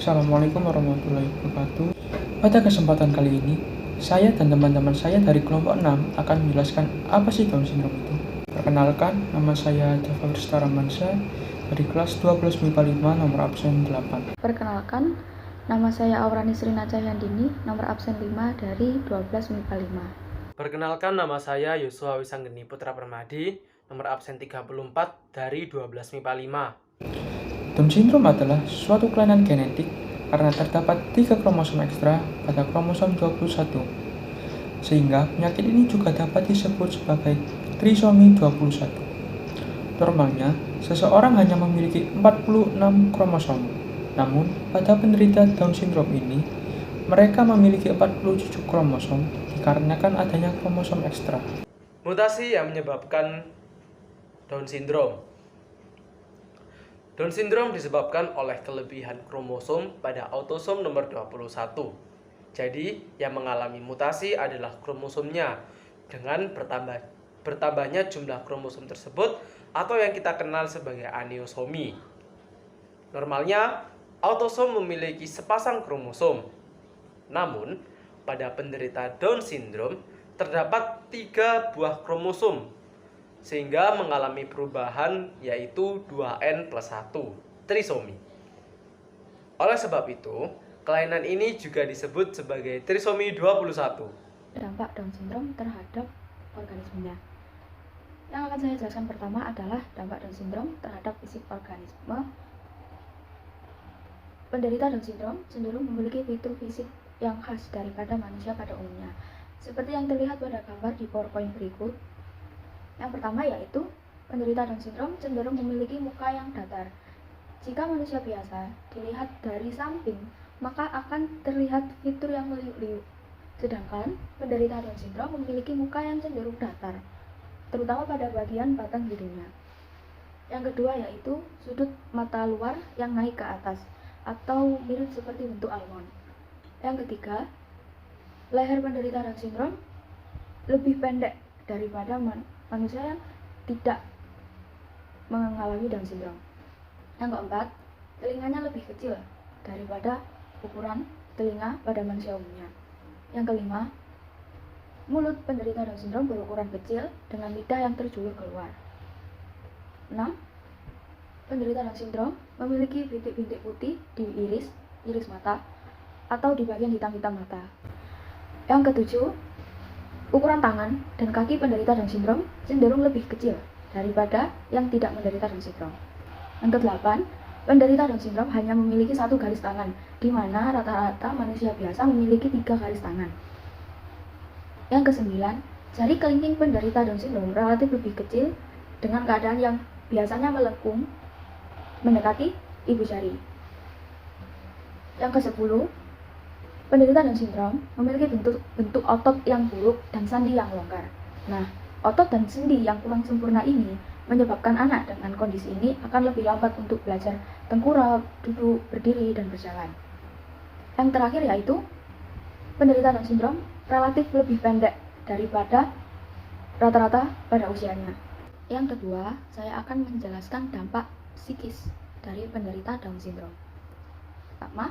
Assalamualaikum warahmatullahi wabarakatuh. Pada kesempatan kali ini, saya dan teman-teman saya dari kelompok 6 akan menjelaskan apa sih Down syndrome itu. Perkenalkan, nama saya Jafar Staramansyah dari kelas 12 MIPA 5 nomor absen 8. Perkenalkan, nama saya Aurani Srina Cahyandini, nomor absen 5 dari 12 MIPA 5. Perkenalkan, nama saya Yosua Wisanggeni Putra Permadi, nomor absen 34 dari 12 MIPA 5. Down syndrome adalah suatu kelainan genetik karena terdapat 3 kromosom ekstra pada kromosom 21. Sehingga penyakit ini juga dapat disebut sebagai trisomi 21. Normalnya, seseorang hanya memiliki 46 kromosom. Namun, pada penderita Down syndrome ini, mereka memiliki 47 kromosom dikarenakan adanya kromosom ekstra. Mutasi yang menyebabkan Down syndrome. Down syndrome disebabkan oleh kelebihan kromosom pada autosom nomor 21. Jadi, yang mengalami mutasi adalah kromosomnya dengan bertambahnya jumlah kromosom tersebut atau yang kita kenal sebagai aneosomi. Normalnya, autosom memiliki sepasang kromosom. Namun, pada penderita Down syndrome terdapat 3 buah kromosom sehingga mengalami perubahan yaitu 2N+1, trisomi. Oleh sebab itu, kelainan ini juga disebut sebagai trisomi 21. Dampak Down syndrome terhadap organismenya. Yang akan saya jelaskan pertama adalah dampak Down syndrome terhadap fisik organisme. Penderita Down syndrome cenderung memiliki fitur fisik yang khas daripada manusia pada umumnya, seperti yang terlihat pada gambar di PowerPoint berikut. Yang pertama yaitu, penderita Down syndrome cenderung memiliki muka yang datar. Jika manusia biasa dilihat dari samping, maka akan terlihat fitur yang meliuk-liuk. Sedangkan penderita Down syndrome memiliki muka yang cenderung datar, terutama pada bagian batang hidungnya. Yang kedua yaitu, sudut mata luar yang naik ke atas, atau mirip seperti bentuk almond. Yang ketiga, leher penderita Down syndrome lebih pendek daripada manusia yang tidak mengalami Down syndrome. Yang keempat, telinganya lebih kecil daripada ukuran telinga pada manusia umumnya. Yang kelima, mulut penderita Down syndrome berukuran kecil dengan lidah yang terjulur keluar. 6. Penderita Down syndrome memiliki bintik-bintik putih di iris mata, atau di bagian hitam-hitam mata. Yang ketujuh, ukuran tangan dan kaki penderita Down syndrome cenderung lebih kecil daripada yang tidak menderita Down syndrome. Yang kedelapan, penderita Down syndrome hanya memiliki 1 garis tangan, di mana rata-rata manusia biasa memiliki 3 garis tangan. Yang kesembilan, jari kelingking penderita Down syndrome relatif lebih kecil dengan keadaan yang biasanya melengkung mendekati ibu jari. Yang ke-10, penderita Down syndrome memiliki bentuk otot yang buruk dan sandi yang longgar. Nah, otot dan sendi yang kurang sempurna ini menyebabkan anak dengan kondisi ini akan lebih lambat untuk belajar tengkurap, duduk, berdiri, dan berjalan. Yang terakhir yaitu, penderita Down syndrome relatif lebih pendek daripada rata-rata pada usianya. Yang kedua, saya akan menjelaskan dampak psikis dari penderita Down syndrome. Pertama,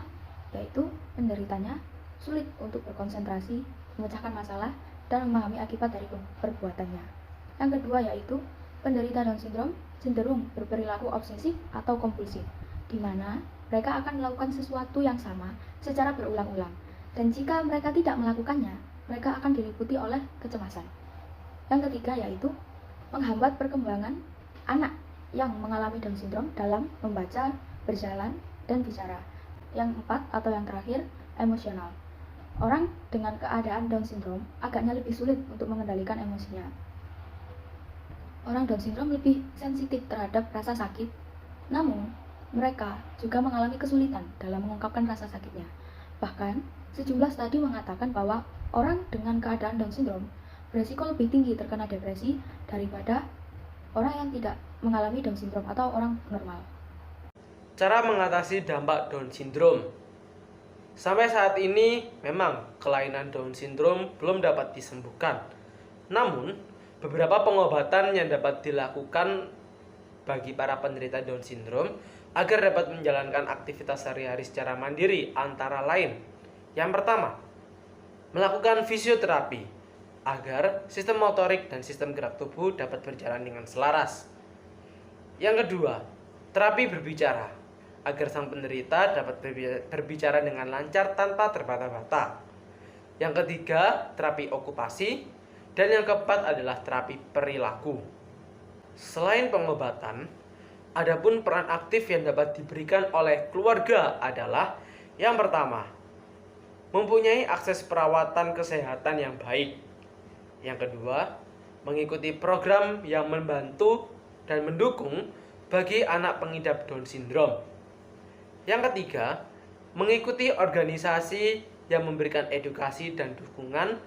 yaitu penderitanya sulit untuk berkonsentrasi, memecahkan masalah, dan memahami akibat dari perbuatannya. Yang kedua yaitu, penderita Down syndrome cenderung berperilaku obsesif atau kompulsif, di mana mereka akan melakukan sesuatu yang sama secara berulang-ulang, dan jika mereka tidak melakukannya, mereka akan diliputi oleh kecemasan. Yang ketiga yaitu, menghambat perkembangan anak yang mengalami Down syndrome dalam membaca, berjalan, dan bicara. Yang keempat atau yang terakhir, emosional. Orang dengan keadaan Down syndrome agaknya lebih sulit untuk mengendalikan emosinya. Orang Down syndrome lebih sensitif terhadap rasa sakit, namun mereka juga mengalami kesulitan dalam mengungkapkan rasa sakitnya. Bahkan, sejumlah studi mengatakan bahwa orang dengan keadaan Down syndrome beresiko lebih tinggi terkena depresi daripada orang yang tidak mengalami Down syndrome atau orang normal. Cara mengatasi dampak Down syndrome. Sampai saat ini, memang kelainan Down syndrome belum dapat disembuhkan. Namun, beberapa pengobatan yang dapat dilakukan bagi para penderita Down syndrome agar dapat menjalankan aktivitas sehari-hari secara mandiri, antara lain. Yang pertama, melakukan fisioterapi agar sistem motorik dan sistem gerak tubuh dapat berjalan dengan selaras. Yang kedua, terapi berbicara agar sang penderita dapat berbicara dengan lancar tanpa terbata-bata. Yang ketiga, terapi okupasi. Dan yang keempat adalah terapi perilaku. Selain pengobatan, adapun peran aktif yang dapat diberikan oleh keluarga adalah yang pertama, mempunyai akses perawatan kesehatan yang baik. Yang kedua, mengikuti program yang membantu dan mendukung bagi anak pengidap Down syndrome. Yang ketiga, mengikuti organisasi yang memberikan edukasi dan dukungan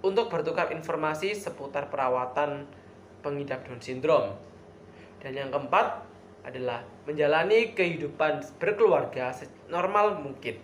untuk bertukar informasi seputar perawatan pengidap Down syndrome. Dan yang keempat adalah menjalani kehidupan berkeluarga senormal mungkin.